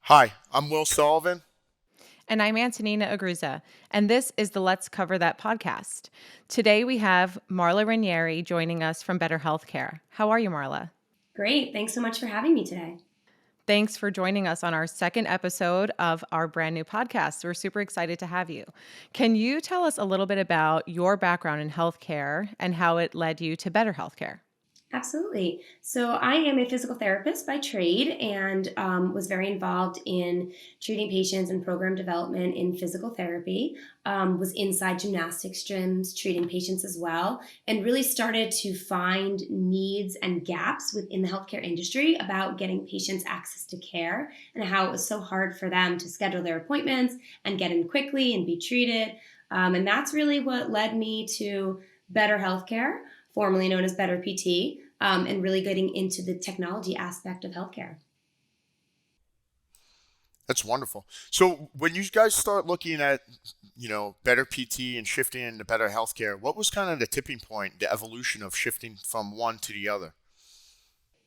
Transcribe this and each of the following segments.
Hi, I'm Will Sullivan. And I'm Antonina Agruza, and this is the Let's Cover That podcast. Today we have Marla Ranieri joining us from BetterHealthcare. How are you, Marla? Great. Thanks so much for having me today. Thanks for joining us on our second episode of our brand new podcast. We're super excited to have you. Can you tell us a little bit about your background in healthcare and how it led you to Better Healthcare? Absolutely. So, I am a physical therapist by trade and was very involved in treating patients and program development in physical therapy. Was inside gymnastics gyms, treating patients as well, and really started to find needs and gaps within the healthcare industry about getting patients access to care and how it was so hard for them to schedule their appointments and get in quickly and be treated. And that's really what led me to Better Healthcare, formerly known as Better PT, and really getting into the technology aspect of healthcare. That's wonderful. So when you guys start looking at, better PT and shifting into better healthcare, what was kind of the tipping point, the evolution of shifting from one to the other?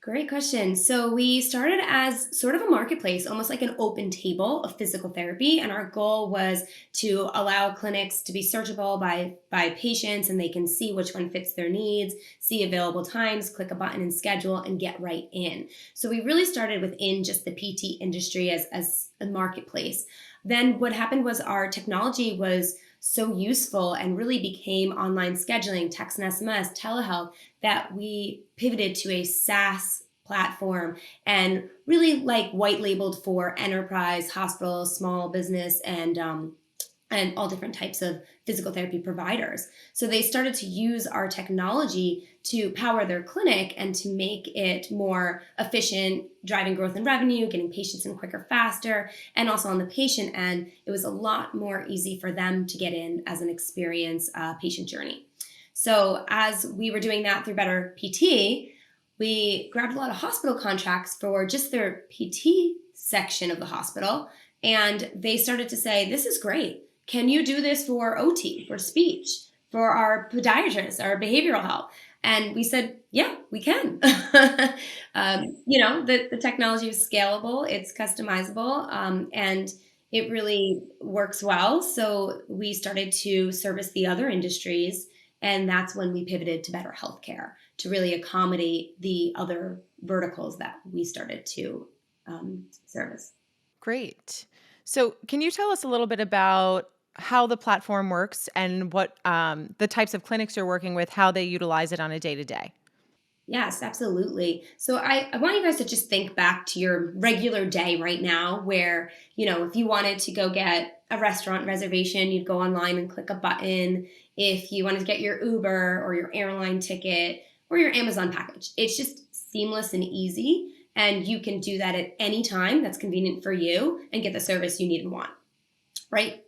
Great question. So we started as sort of a marketplace, almost like an open table of physical therapy, and our goal was to allow clinics to be searchable by patients, and they can see which one fits their needs, see available times, click a button and schedule, and get right in. So we really started within just the PT industry as a marketplace. Then what happened was our technology was so useful and really became online scheduling, text and SMS, telehealth, that we pivoted to a SaaS platform and really like white labeled for enterprise, hospitals, small business, and all different types of physical therapy providers. So they started to use our technology to power their clinic and to make it more efficient, driving growth and revenue, getting patients in quicker, faster. And also on the patient end, it was a lot more easy for them to get in as an experienced patient journey. So as we were doing that through Better PT, we grabbed a lot of hospital contracts for just their PT section of the hospital. And they started to say, this is great. Can you do this for OT, for speech, for our podiatrists, our behavioral health? And we said, yeah, we can. The technology is scalable, it's customizable, and it really works well. So we started to service the other industries, and that's when we pivoted to better healthcare to really accommodate the other verticals that we started to service. Great. So, can you tell us a little bit about how the platform works and what the types of clinics you're working with, how they utilize it on a day to day? Yes, absolutely. So I want you guys to just think back to your regular day right now where, if you wanted to go get a restaurant reservation, you'd go online and click a button. If you wanted to get your Uber or your airline ticket or your Amazon package, it's just seamless and easy. And you can do that at any time that's convenient for you and get the service you need and want, right?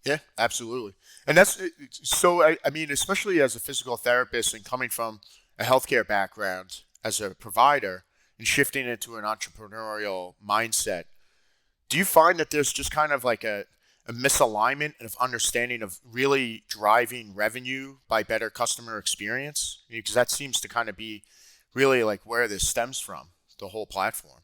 Yeah, absolutely. And that's so, I mean, especially as a physical therapist and coming from a healthcare background as a provider and shifting into an entrepreneurial mindset, do you find that there's just kind of like a misalignment of understanding of really driving revenue by better customer experience? Because that seems to kind of be really like where this stems from, the whole platform.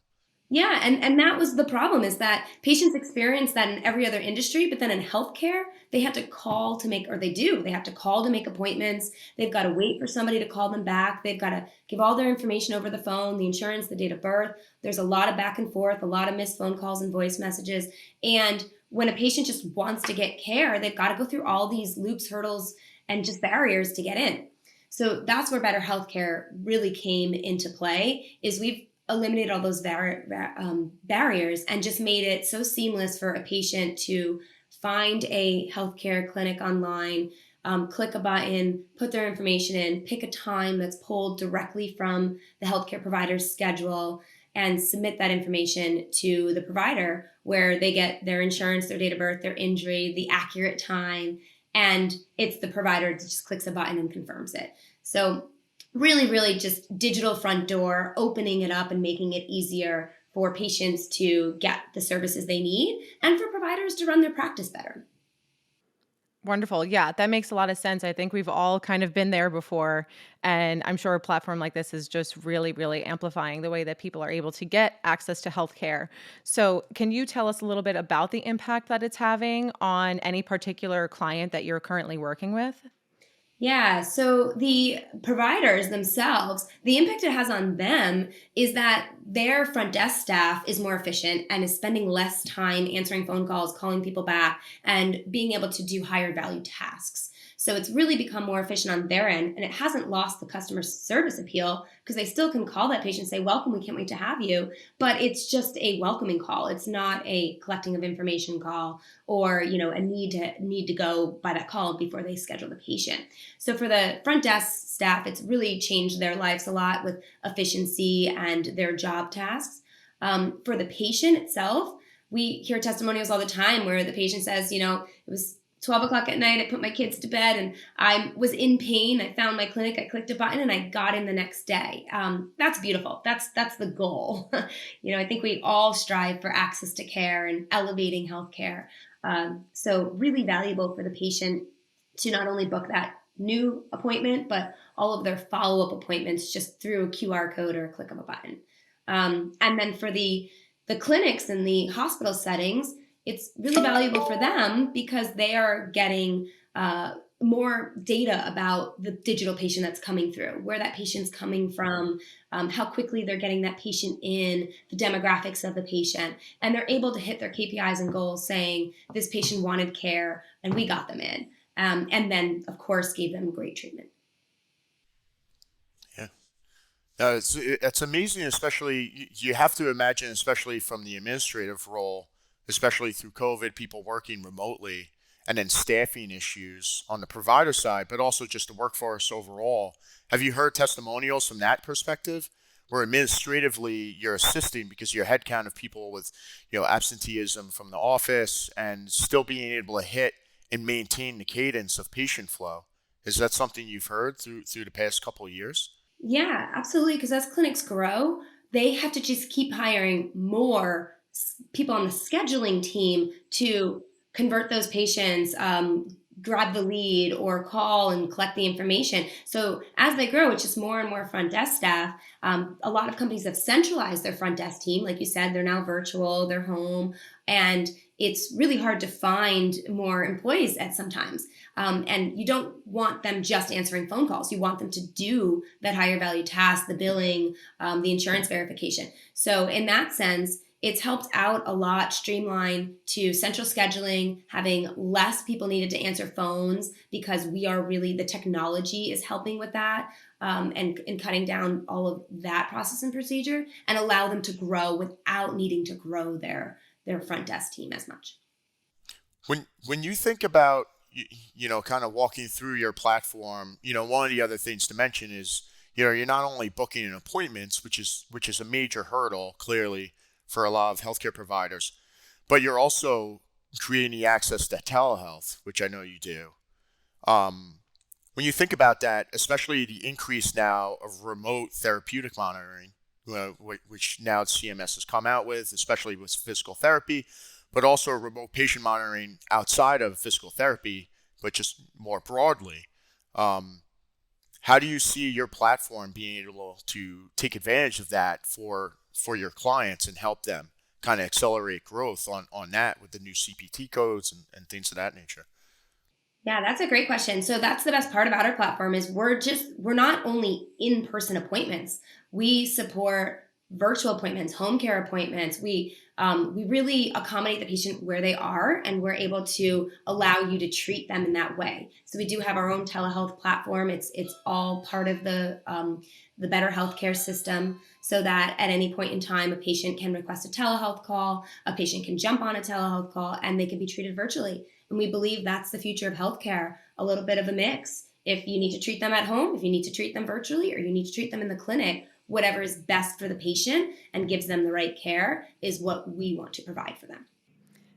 Yeah, and that was the problem is that patients experience that in every other industry, but then in healthcare, they have to call to make, or they do, they have to call to make appointments. They've got to wait for somebody to call them back. They've got to give all their information over the phone, the insurance, the date of birth. There's a lot of back and forth, a lot of missed phone calls and voice messages. And when a patient just wants to get care, they've got to go through all these loops, hurdles, and just barriers to get in. So that's where Better Healthcare really came into play. Is we've eliminated all those barriers and just made it so seamless for a patient to find a healthcare clinic online, click a button, put their information in, pick a time that's pulled directly from the healthcare provider's schedule, and submit that information to the provider where they get their insurance, their date of birth, their injury, the accurate time, and it's the provider that just clicks a button and confirms it. So really, really just digital front door, opening it up and making it easier for patients to get the services they need and for providers to run their practice better. Wonderful. Yeah, that makes a lot of sense. I think we've all kind of been there before. And I'm sure a platform like this is just really, really amplifying the way that people are able to get access to healthcare. So, can you tell us a little bit about the impact that it's having on any particular client that you're currently working with? Yeah, so the providers themselves, the impact it has on them is that their front desk staff is more efficient and is spending less time answering phone calls, calling people back, and being able to do higher value tasks. So it's really become more efficient on their end, and it hasn't lost the customer service appeal because they still can call that patient and say, "Welcome, we can't wait to have you." But it's just a welcoming call. It's not a collecting of information call or a need to go by that call before they schedule the patient. So for the front desk staff, it's really changed their lives a lot with efficiency and their job tasks. For the patient itself, we hear testimonials all the time where the patient says, it was 12 o'clock at night. I put my kids to bed and I was in pain. I found my clinic. I clicked a button and I got in the next day. That's beautiful. That's the goal. I think we all strive for access to care and elevating healthcare. So really valuable for the patient to not only book that new appointment, but all of their follow up appointments just through a QR code or a click of a button. And then for the clinics and the hospital settings, it's really valuable for them because they are getting more data about the digital patient that's coming through, where that patient's coming from, how quickly they're getting that patient in, the demographics of the patient, and they're able to hit their KPIs and goals saying this patient wanted care and we got them in. And then, of course, gave them great treatment. Yeah. It's amazing, especially you have to imagine, especially from the administrative role, especially through COVID, people working remotely, and then staffing issues on the provider side, but also just the workforce overall. Have you heard testimonials from that perspective, where administratively you're assisting because your headcount of people with, absenteeism from the office and still being able to hit and maintain the cadence of patient flow? Is that something you've heard through the past couple of years? Yeah, absolutely. Because as clinics grow, they have to just keep hiring more people on the scheduling team to convert those patients, grab the lead, or call and collect the information. So as they grow, it's just more and more front desk staff. A lot of companies have centralized their front desk team. Like you said, they're now virtual, they're home, and it's really hard to find more employees at sometimes. And you don't want them just answering phone calls. You want them to do that higher value task, the billing, the insurance verification. So in that sense, it's helped out a lot, streamline to central scheduling, having less people needed to answer phones because the technology is helping with that, and cutting down all of that process and procedure, and allow them to grow without needing to grow their front desk team as much. When you think about kind of walking through your platform, one of the other things to mention is you're not only booking in appointments, which is a major hurdle clearly for a lot of healthcare providers, but you're also creating the access to telehealth, which I know you do. Um, when you think about that, especially the increase now of remote therapeutic monitoring, which now CMS has come out with, especially with physical therapy, but also remote patient monitoring outside of physical therapy, but just more broadly. Um, how do you see your platform being able to take advantage of that for your clients and help them kind of accelerate growth on that with the new CPT codes and things of that nature? Yeah, that's a great question. So that's the best part about our platform is we're not only in-person appointments. We support virtual appointments, home care appointments. We really accommodate the patient where they are, and we're able to allow you to treat them in that way. So we do have our own telehealth platform. It's all part of the BetterHealthcare system, so that at any point in time, a patient can request a telehealth call, a patient can jump on a telehealth call, and they can be treated virtually. And we believe that's the future of healthcare, a little bit of a mix. If you need to treat them at home, if you need to treat them virtually, or you need to treat them in the clinic, whatever is best for the patient and gives them the right care is what we want to provide for them.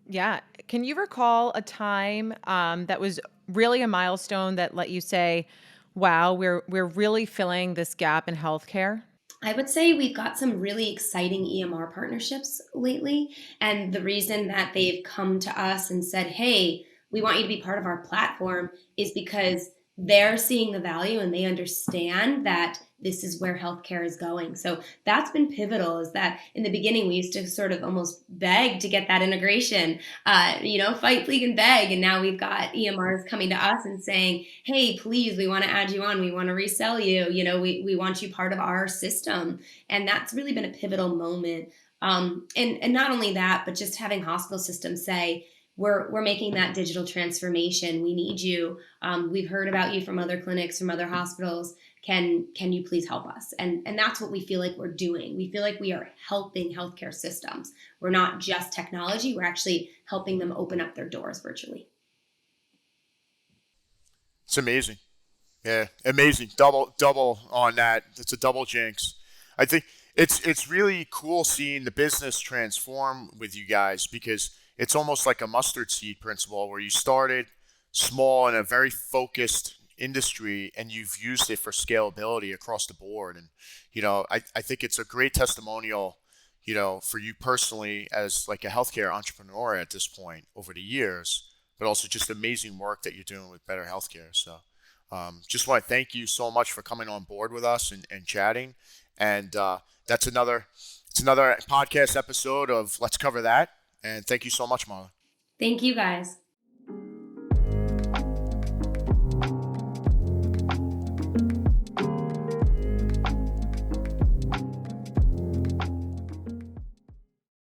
Yeah. Can you recall a time that was really a milestone that let you say, "Wow, we're really filling this gap in healthcare"? I would say we've got some really exciting EMR partnerships lately. And the reason that they've come to us and said, hey, we want you to be part of our platform is because they're seeing the value and they understand that this is where healthcare is going. So that's been pivotal, is that in the beginning we used to sort of almost beg to get that integration, fight, plead, and beg. And now we've got EMRs coming to us and saying, hey, please, we want to add you on. We want to resell you. We want you part of our system. And that's really been a pivotal moment. And not only that, but just having hospital systems say, we're making that digital transformation. We need you. We've heard about you from other clinics, from other hospitals. Can you please help us? And that's what we feel like we're doing. We feel like we are helping healthcare systems. We're not just technology. We're actually helping them open up their doors virtually. It's amazing. Yeah, amazing. Double on that. It's a double jinx. I think it's really cool seeing the business transform with you guys, because it's almost like a mustard seed principle where you started small in a very focused industry and you've used it for scalability across the board. And I think it's a great testimonial, for you personally as like a healthcare entrepreneur at this point over the years, but also just amazing work that you're doing with Better Healthcare. So just want to thank you so much for coming on board with us and chatting. And that's it's another podcast episode of Let's Cover That. And thank you so much, Marla. Thank you guys.